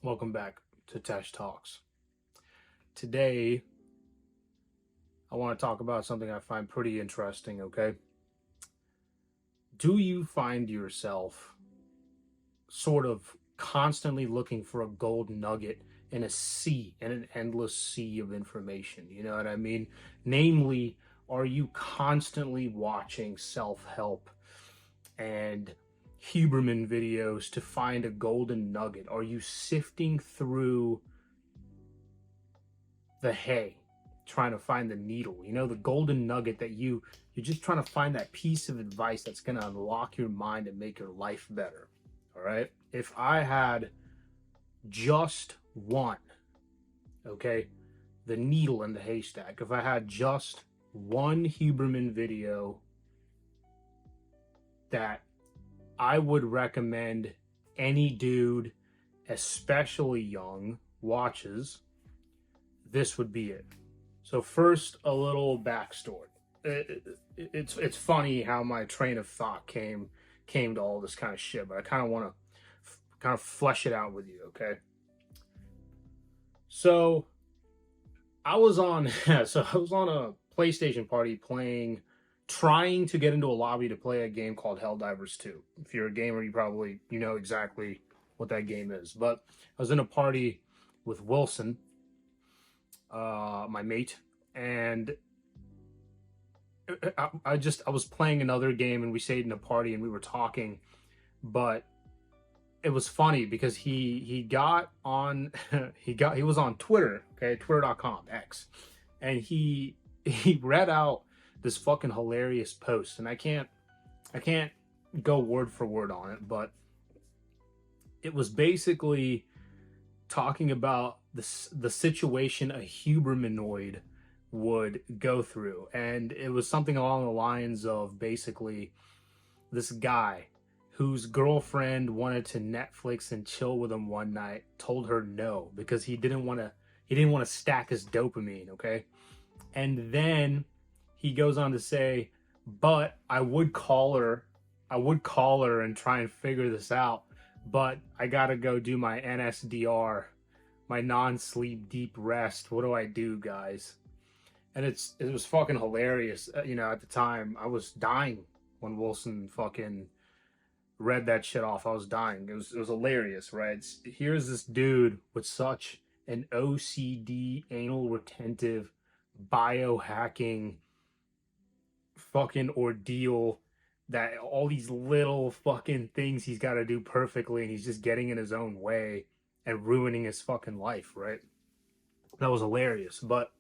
Welcome back to Tesh Talks. Today, I want to talk about something I find pretty interesting, okay? Do you find yourself sort of constantly looking for a gold nugget in an endless sea of information? You know what I mean? Namely, are you constantly watching self help and Huberman videos to find a golden nugget? Are you sifting through the hay trying to find the needle, the golden nugget that you're just trying to find that piece of advice that's going to unlock your mind and make your life better? All right, if I had just one, okay, the needle in the haystack, if I had just one Huberman video that I would recommend any dude, especially young, watches, this would be it. So first, a little backstory. It's funny how my train of thought came to all this kind of shit, but I kind of want to kind of flesh it out with you, okay? So I was on a PlayStation party trying to get into a lobby to play a game called Helldivers 2. If you're a gamer, you know exactly what that game is. But I was in a party with Wilson, my mate, and I was playing another game, and we stayed in a party and we were talking, but it was funny because he got on he was on Twitter, okay, twitter.com, X, and he read out this fucking hilarious post, and I can't go word for word on it, but it was basically talking about the situation a Hubermanoid would go through, and it was something along the lines of basically this guy whose girlfriend wanted to Netflix and chill with him one night told her no because he didn't want to stack his dopamine, okay? And then he goes on to say, but I would call her and try and figure this out, but I gotta go do my NSDR, my non-sleep deep rest. What do I do, guys? And it was fucking hilarious. At the time, I was dying when Wilson fucking read that shit off. I was dying. It was hilarious, right? Here's this dude with such an OCD, anal retentive, biohacking fucking ordeal that all these little fucking things he's got to do perfectly, and he's just getting in his own way and ruining his fucking life, right? That was hilarious. But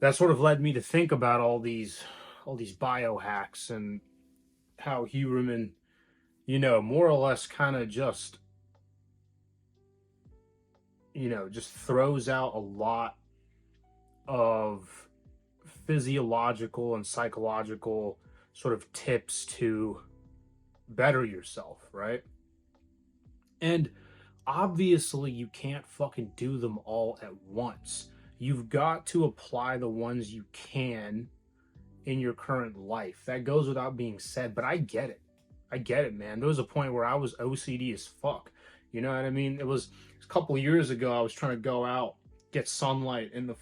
that sort of led me to think about all these biohacks and how Huberman, more or less kind of just throws out a lot of physiological and psychological sort of tips to better yourself, right? And obviously you can't fucking do them all at once. You've got to apply the ones you can in your current life. That goes without being said, but I get it, man. There was a point where I was OCD as fuck. You know what I mean? It was a couple of years ago. I was trying to go out, get sunlight in the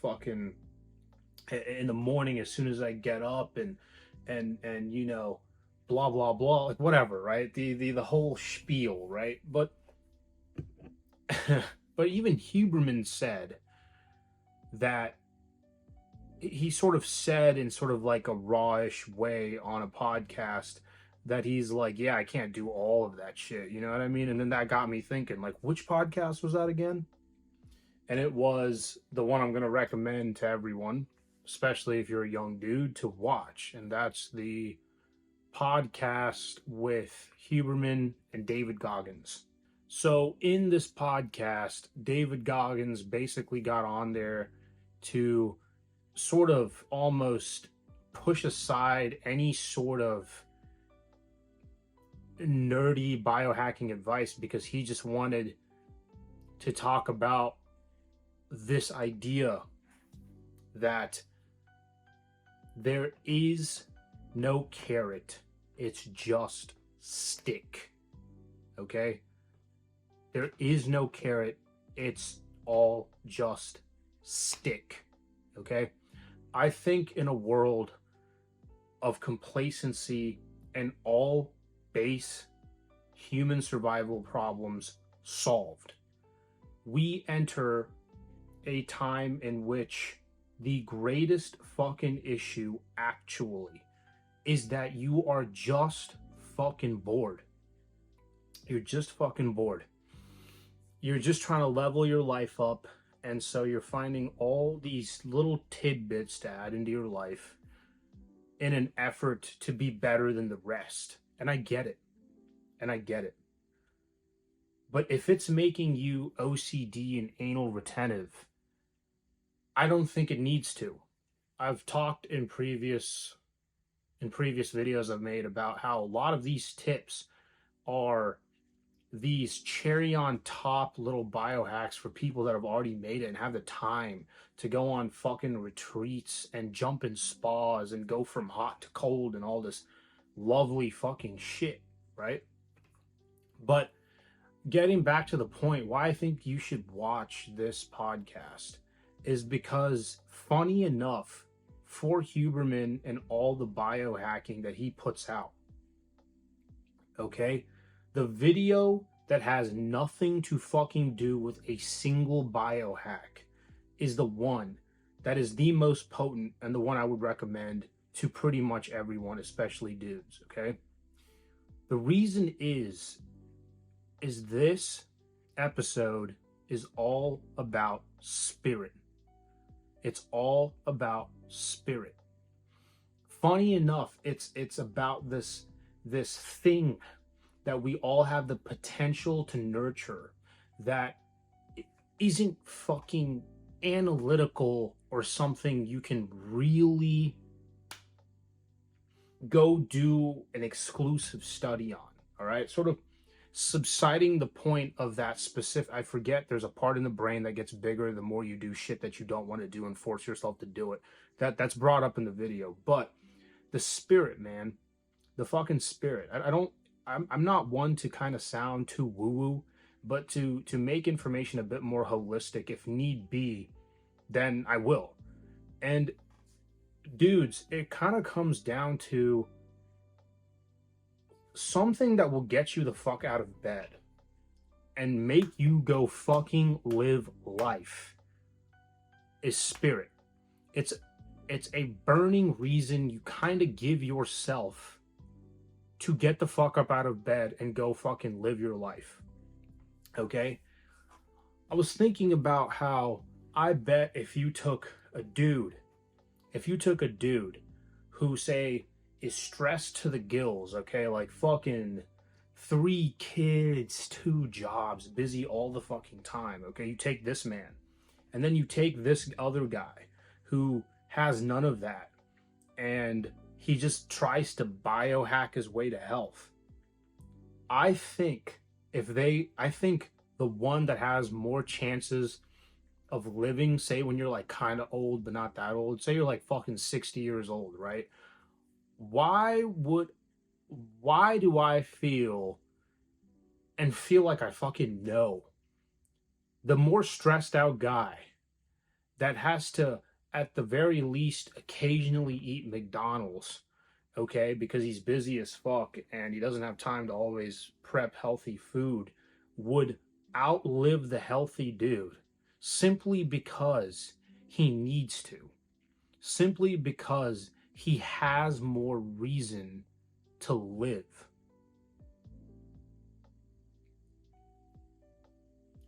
morning as soon as I get up, and blah blah blah, like whatever, right? The whole spiel, right? But but even Huberman said that he sort of said in sort of like a rawish way on a podcast that he's like, yeah, I can't do all of that shit. You know what I mean? And then that got me thinking, like, which podcast was that again? And it was the one I'm going to recommend to everyone, especially if you're a young dude, to watch. And that's the podcast with Huberman and David Goggins. So in this podcast, David Goggins basically got on there to sort of almost push aside any sort of nerdy biohacking advice because he just wanted to talk about this idea that there is no carrot, it's just stick. Okay? There is no carrot. It's all just stick. Okay? I think in a world of complacency and all base human survival problems solved, we enter a time in which the greatest fucking issue actually is that you are just fucking bored. You're just fucking bored. You're just trying to level your life up, and so you're finding all these little tidbits to add into your life in an effort to be better than the rest. And I get it. And I get it. But if it's making you OCD and anal retentive, I don't think it needs to. I've talked in previous videos I've made about how a lot of these tips are these cherry on top little biohacks for people that have already made it and have the time to go on fucking retreats and jump in spas and go from hot to cold and all this lovely fucking shit, right? But getting back to the point, why I think you should watch this podcast is because, funny enough, for Huberman and all the biohacking that he puts out, okay, the video that has nothing to fucking do with a single biohack is the one that is the most potent and the one I would recommend to pretty much everyone, especially dudes, okay? The reason is this episode is all about spirit. It's all about spirit. Funny enough, it's about this thing that we all have the potential to nurture that isn't fucking analytical or something you can really go do an exclusive study on. All right, sort of subsiding the point of that specific, I forget, there's a part in the brain that gets bigger the more you do shit that you don't want to do and force yourself to do it. That's brought up in the video. But the spirit, man, the fucking spirit. I'm not one to kind of sound too woo-woo, but to make information a bit more holistic if need be, then I will. And dudes, it kind of comes down to something that will get you the fuck out of bed and make you go fucking live life is spirit. It's a burning reason you kind of give yourself to get the fuck up out of bed and go fucking live your life. Okay? I was thinking about how I bet if you took a dude who, say, is stressed to the gills, okay, like fucking 3 kids, 2 jobs, busy all the fucking time, okay, you take this man, and then you take this other guy who has none of that, and he just tries to biohack his way to health. I think the one that has more chances of living, say when you're like kind of old but not that old, say you're like fucking 60 years old, right? Why do I feel like I fucking know the more stressed out guy that has to, at the very least, occasionally eat McDonald's, okay, because he's busy as fuck and he doesn't have time to always prep healthy food, would outlive the healthy dude simply because he needs to, simply because he has more reason to live.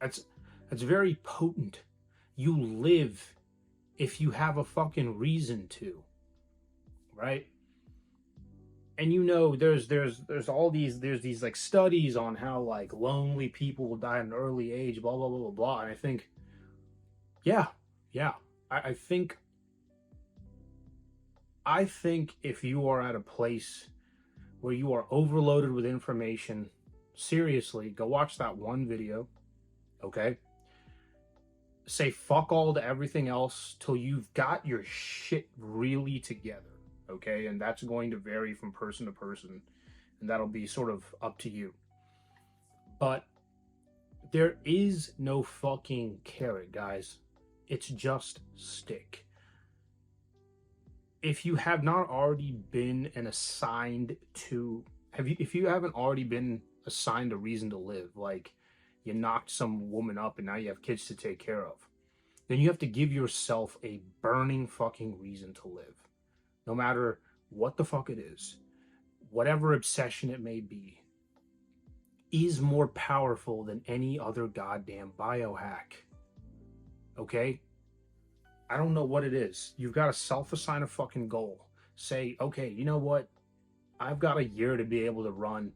That's very potent. You live if you have a fucking reason to, right? And you know, there's all these, there's these like studies on how like lonely people will die at an early age, blah blah blah blah blah. And I think, yeah, I think if you are at a place where you are overloaded with information, seriously, go watch that one video, okay? Say fuck all to everything else till you've got your shit really together, okay? And that's going to vary from person to person, and that'll be sort of up to you. But There is no fucking carrot, guys. It's just stick. If you have not already been and assigned to if you haven't already been assigned a reason to live, like you knocked some woman up and now you have kids to take care of, then you have to give yourself a burning fucking reason to live. No matter what the fuck it is, whatever obsession it may be, is more powerful than any other goddamn biohack. Okay? I don't know what it is. You've got to self assign a fucking goal. Say, okay, you know what? I've got a year to be able to run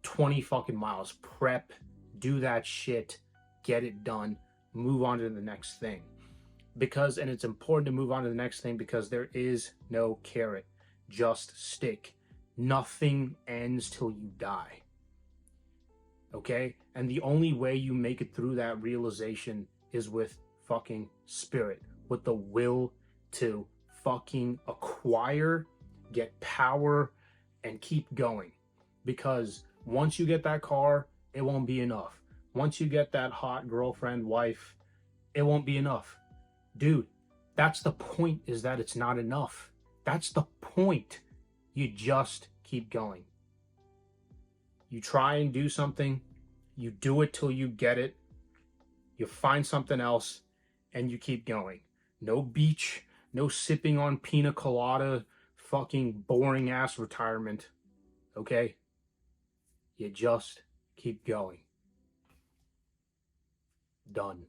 20 fucking miles. Prep, do that shit, get it done, move on to the next thing. Because, and it's important to move on to the next thing because there is no carrot, just stick. Nothing ends till you die. Okay? And the only way you make it through that realization is with fucking spirit, with the will to fucking acquire, get power, and keep going. Because once you get that car, it won't be enough. Once you get that hot girlfriend, wife, it won't be enough. Dude, that's the point, is that it's not enough. That's the point. You just keep going. You try and do something, you do it till you get it, you find something else, and you keep going. No beach, no sipping on pina colada, fucking boring ass retirement. Okay? You just keep going. Done.